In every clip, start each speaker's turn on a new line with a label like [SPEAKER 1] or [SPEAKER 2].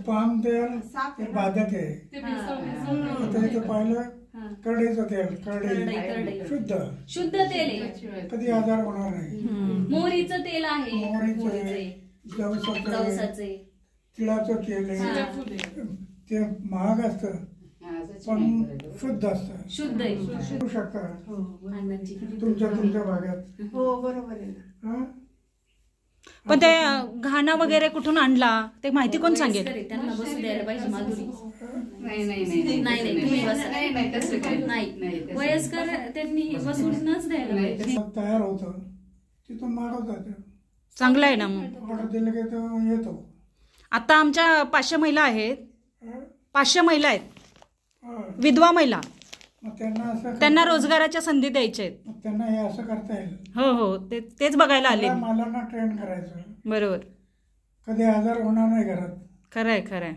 [SPEAKER 1] Palm तेल हे बाधक आहे. आता इथे पाहिलं करडईचं तेल, करडई शुद्ध तेल आहे, कधी आजार होणार नाही.
[SPEAKER 2] मोहरीचं तेल आहे,
[SPEAKER 1] मोहरीचं, जवसाचे, तिळाचं तेल आहे. ते महाग असतं पण शुद्ध असतं,
[SPEAKER 2] शुद्ध
[SPEAKER 1] करू शकता तुमच्या भागात.
[SPEAKER 3] हो बरोबर आहे ना.
[SPEAKER 4] पण ते घाणा वगैरे कुठून आणला ते माहिती कोण सांगेल?
[SPEAKER 2] त्यांना बसू द्यायला पाहिजे. माधुरी नाही, वयस्कर त्यांनी बसूनच द्यायला पाहिजे.
[SPEAKER 1] तयार होतं तिथून मागवतात.
[SPEAKER 4] चांगलं आहे ना मग.
[SPEAKER 1] ऑर्डर दिलं की तो येतो.
[SPEAKER 4] आता आमच्या 500 महिला आहेत, 500 महिला आहेत, विधवा महिला. त्यांना रोजगाराच्या संधी द्यायच्या आहेत.
[SPEAKER 1] त्यांना हे असं करता येईल.
[SPEAKER 4] हो हो, तेच बघायला आले.
[SPEAKER 1] मला ना ट्रेन करायचं.
[SPEAKER 4] बरोबर.
[SPEAKER 1] कधी आजार होणार नाही घरात.
[SPEAKER 4] खरंय खरंय.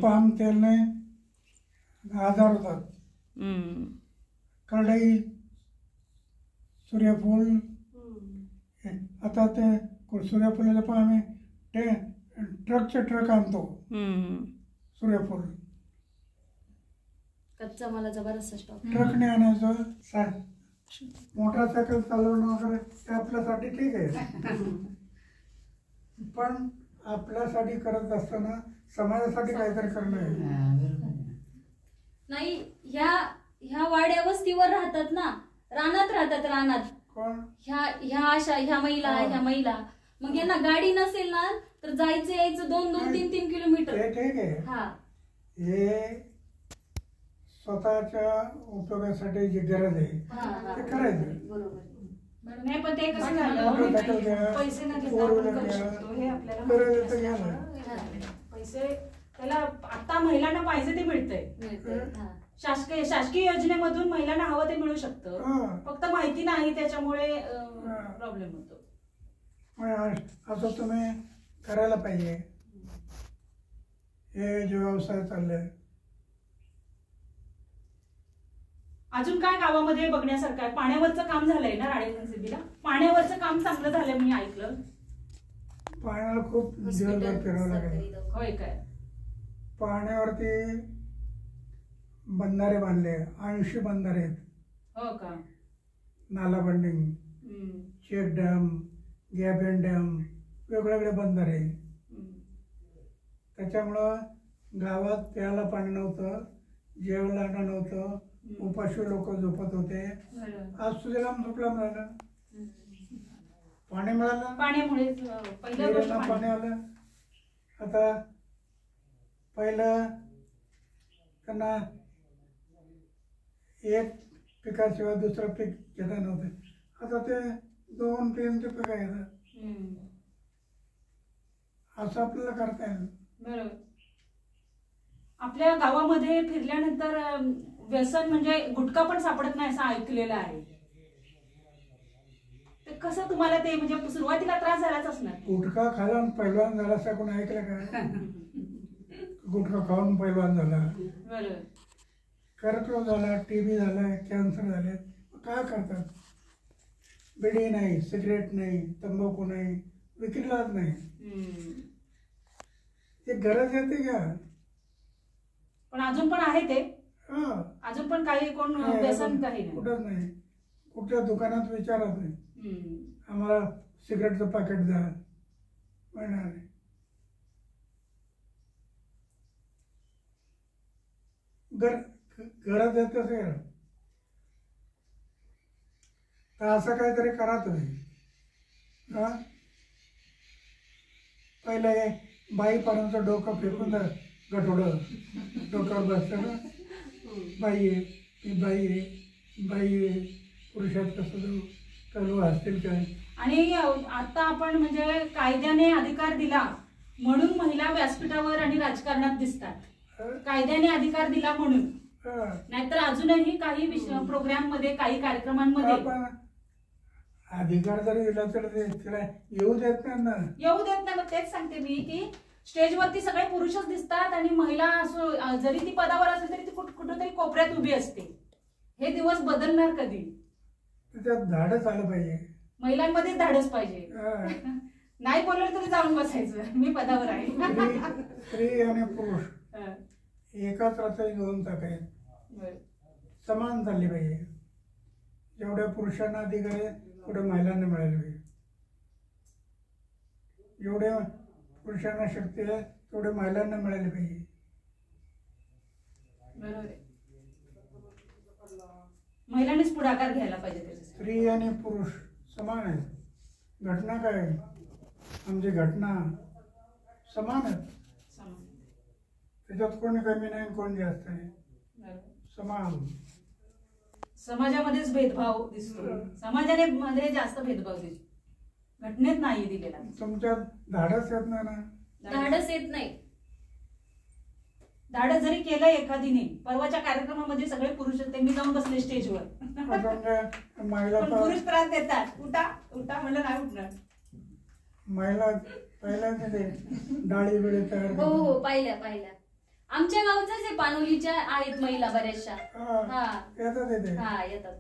[SPEAKER 1] पाम तेल नाही आजार होतात. कढई, सूर्यफूल, आता ते सूर्यफुलाचं पण आम्ही ट्रकचे ट्रक आणतो. सूर्यफूल
[SPEAKER 2] कच्चा मालाचा बराचसा स्टॉक
[SPEAKER 1] ट्रकने आणायचं. मोटरसायकल चालवणं वगैरे ते आपल्यासाठी ठीक आहे, पण आपल्यासाठी करत असताना समाजासाठी काहीतरी करणं
[SPEAKER 2] नाही. ह्या वाड्या वस्तीवर राहतात ना, रानात राहतात, रानात.
[SPEAKER 1] कोण?
[SPEAKER 2] ह्या महिला मग यांना गाडी नसेल ना तर जायचं यायचं 2-3 किलोमीटर.
[SPEAKER 1] ठीक आहे. हे स्वतःच्या उपयोगासाठी जी गरज आहे ते करायचं.
[SPEAKER 3] नाही पण ते कसं झालं, पैसे न घेता आपण करू शकतो हे आपल्याला पैसे त्याला आता महिलांना पाहिजे ते मिळतंय. शासकीय योजनेमधून महिलांना हवं ते मिळू शकतं, फक्त माहिती नाही त्याच्यामुळे प्रॉब्लेम होतो.
[SPEAKER 1] असं तुम्ही करायला पाहिजे. हे जे व्यवसाय चालले.
[SPEAKER 3] अजून काय गावामध्ये बघण्यासारखं आहे? पाण्यावरचं काम झालंय ना राणे मुन्सिपीला? पाण्यावरचं काम चांगलं झालं मी ऐकलं.
[SPEAKER 1] पाण्याला खूप दिवसभर फिरावं लागेल.
[SPEAKER 3] होय काय?
[SPEAKER 1] पाण्यावरती बंधारे बांधले, 80 बंधारे आहेत.
[SPEAKER 3] हो का? नाला
[SPEAKER 1] बंडिंग, चेक डॅम, गॅबेन डॅम, वेगवेगळे बंधारे. त्याच्यामुळं गावात प्यायला पाणी नव्हतं, जेवणाला नव्हतं, उपाशी लोक झोपत होते. आज सुजला झोपला मिळालं, पाणी मिळालं,
[SPEAKER 3] पाण्यामुळे
[SPEAKER 1] पाणी आलं. आता पहिलं त्यांना एक पिकाशिवाय दुसरं पीक घेता नव्हतं, आता ते 2-3 पिकं घेतात. असं आपल्याला करता येईल.
[SPEAKER 3] बरोबर. आपल्या गावामध्ये फिरल्यानंतर व्यसन म्हणजे गुटखा पण सापडत नाही असं ऐकलेलं आहे. ते कसं तुम्हाला ते म्हणजे सुरुवातीला त्रास झालाच असणार.
[SPEAKER 1] गुटखा खाला पहिलवान झाला असं कोण ऐकलं का? गुटखा खाऊन पहिलवान झाला,
[SPEAKER 3] बरोबर,
[SPEAKER 1] कर्करोग झाला, TB झाला, कॅन्सर झाले. काय करतात? बिडी नाही, सिगरेट नाही, तंबाखू नाही, विक्रीलाच नाही. ते गरज येते का?
[SPEAKER 3] पण अजून पण आहे ते. अजून पण काही कोण व्यसन काही नाही.
[SPEAKER 1] कुठंच नाही. कुठल्या दुकानात विचारत नाही आम्हाला सिगरेटचं पॅकेट द्या, म्हणणार नाही. गरज येते असेल तर असं काहीतरी करा तुम्ही. पहिलं हे बाईपर्यंत डोकं फेकून गठोडं डोक्यावर बसतं ना, बाई आहे, ही बाई आहे, बाई आहे, पुरुषात कसं चालू असतील काय.
[SPEAKER 3] आणि आता आपण म्हणजे कायद्याने अधिकार दिला म्हणून महिला व्यासपीठावर आणि राजकारणात दिसतात. कायद्याने अधिकार दिला म्हणून, नाहीतर अजूनही काही प्रोग्राम मध्ये, काही कार्यक्रमांमध्ये
[SPEAKER 1] अधिकार जरी दिला तर तिला येऊ देत नाही ना.
[SPEAKER 3] येऊ देत नाही. मग तेच सांगते मी की स्टेजवरती सगळे पुरुषच दिसतात आणि महिला असो, जरी ती पदावर असली तरी ती कुठेतरी कोपऱ्यात उभी असते. हे दिवस बदलणार कधी?
[SPEAKER 1] त्यात धाडस आलं पाहिजे,
[SPEAKER 3] महिलांमध्ये धाडस पाहिजे. नाही बोललं तरी जाऊन बसायचं, मी पदावर आहे.
[SPEAKER 1] स्त्री आणि पुरुष
[SPEAKER 3] हं.
[SPEAKER 1] एकाच रथाची दोन चाक आहेत,
[SPEAKER 3] बरं.
[SPEAKER 1] समान चालली पाहिजे. जेवढ्या पुरुषांना अधिकार आहे तेवढ्या महिलांना मिळाले पाहिजे. जेवढ्या पुरुषांना शक्ती आहे तेवढ्या महिलांना मिळाले पाहिजे.
[SPEAKER 3] बरोबर आहे. महिलांनीच पुढाकार घ्यायला पाहिजे त्याच्यासाठी.
[SPEAKER 1] स्त्री आणि पुरुष समान आहेत. घटना काय आहे? आमची घटना समान आहेत.
[SPEAKER 3] समान.
[SPEAKER 1] त्याच्यात कोणी कमी नाही कोणी जास्त आहे,
[SPEAKER 3] बरोबर.
[SPEAKER 1] समान.
[SPEAKER 3] समाजामध्येच भेदभाव दिसतो, समाजाने मध्ये जास्त भेदभाव दिसतो, घटनेत नाही दिलेला.
[SPEAKER 1] तुमच्यात धाडस येत नाही ना.
[SPEAKER 2] धाडस येत नाही.
[SPEAKER 3] धाडस जरी केलं एखादीने, परवाच्या कार्यक्रमामध्ये सगळे पुरुष होते, मी जाऊन बसले स्टेजवर,
[SPEAKER 1] समजा महिला
[SPEAKER 3] पण पुरुष त्रास देतात, उठा उठा म्हणलं नाही उठणार.
[SPEAKER 1] महिला पहिल्या ते डाळी बिळी तयार
[SPEAKER 2] हो हो, पाहिल्या. आमच्या गावच्याच आहे, पानोलीच्या आहेत महिला बऱ्याचशा. हा
[SPEAKER 1] येतात येते.
[SPEAKER 2] हा, येतात.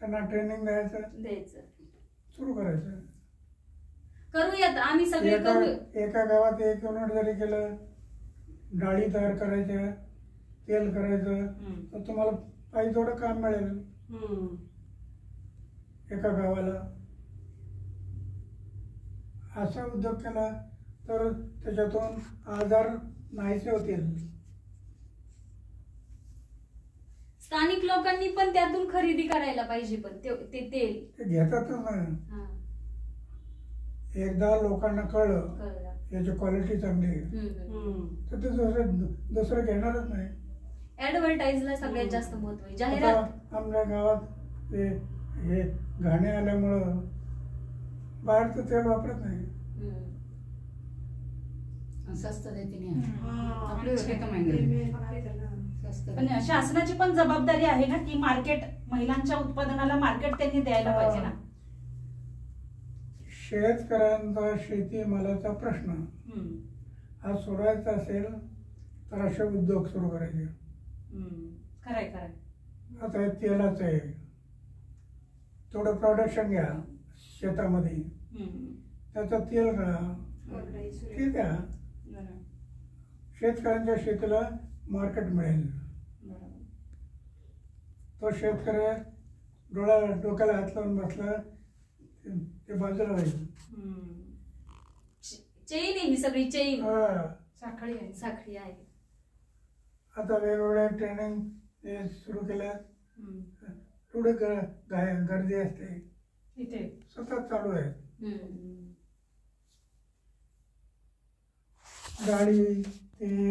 [SPEAKER 1] त्यांना ट्रेनिंग
[SPEAKER 2] द्यायचं,
[SPEAKER 1] सुरू करायचं.
[SPEAKER 2] करूयात आम्ही सगळे करू.
[SPEAKER 1] एका गावात 1 युनिट जरी केलं, डाळी तयार करायच्या, तेल करायचं, तर तुम्हाला पाहिजे थोडं काम मिळेल एका गावाला. असा उद्योग केला तर त्याच्यातून आजार नाहीसे होतील.
[SPEAKER 2] स्थानिक लोकांनी पण त्यातून खरेदी करायला पाहिजे. पण ते तेल
[SPEAKER 1] ते घेतातच ना.
[SPEAKER 2] हा,
[SPEAKER 1] एकदा लोकांना कळलं
[SPEAKER 2] कळलं.
[SPEAKER 1] याची क्वालिटी चांगली आहे तर ते दुसरं घेणारच नाही.
[SPEAKER 2] ऍडव्हर्टाईजला सगळ्यात जास्त महत्व आहे. जाहिरात.
[SPEAKER 1] आता आमच्या गावात ते हे घाणे आल्यामुळं बाहेरचं तेल वापरत नाही.
[SPEAKER 5] स्वस्त देते नाही. आपली होते का महिन्याला स्वस्त.
[SPEAKER 3] पण शासनाची पण जबाबदारी आहे ना की मार्केट, महिलांच्या उत्पादनाला मार्केट त्यांनी द्यायला पाहिजे ना.
[SPEAKER 1] शेतकऱ्यांचा शेतीमालाचा प्रश्न हा सोडवायचा असेल तर असे उद्योग सुरू करायचे.
[SPEAKER 3] खरंय.
[SPEAKER 1] आता हे तेलाचं आहे, थोडं प्रोडक्शन घ्या शेतामध्ये, त्याचं तेल करा, ठीक आहे. शेतकऱ्यांच्या शेतीला मार्केट मिळेल. तो शेतकरी डोक्याला हात लावून बसला ते बाजूला होईल.
[SPEAKER 2] चेन आहे ही सगळी, चेन
[SPEAKER 3] साखळी आहे.
[SPEAKER 1] आता वेगवेगळ्या ट्रेनिंग सुरू केल्या, थोडी गर्दी असते,
[SPEAKER 3] इथे
[SPEAKER 1] सतत चालू आहे. गाडी ते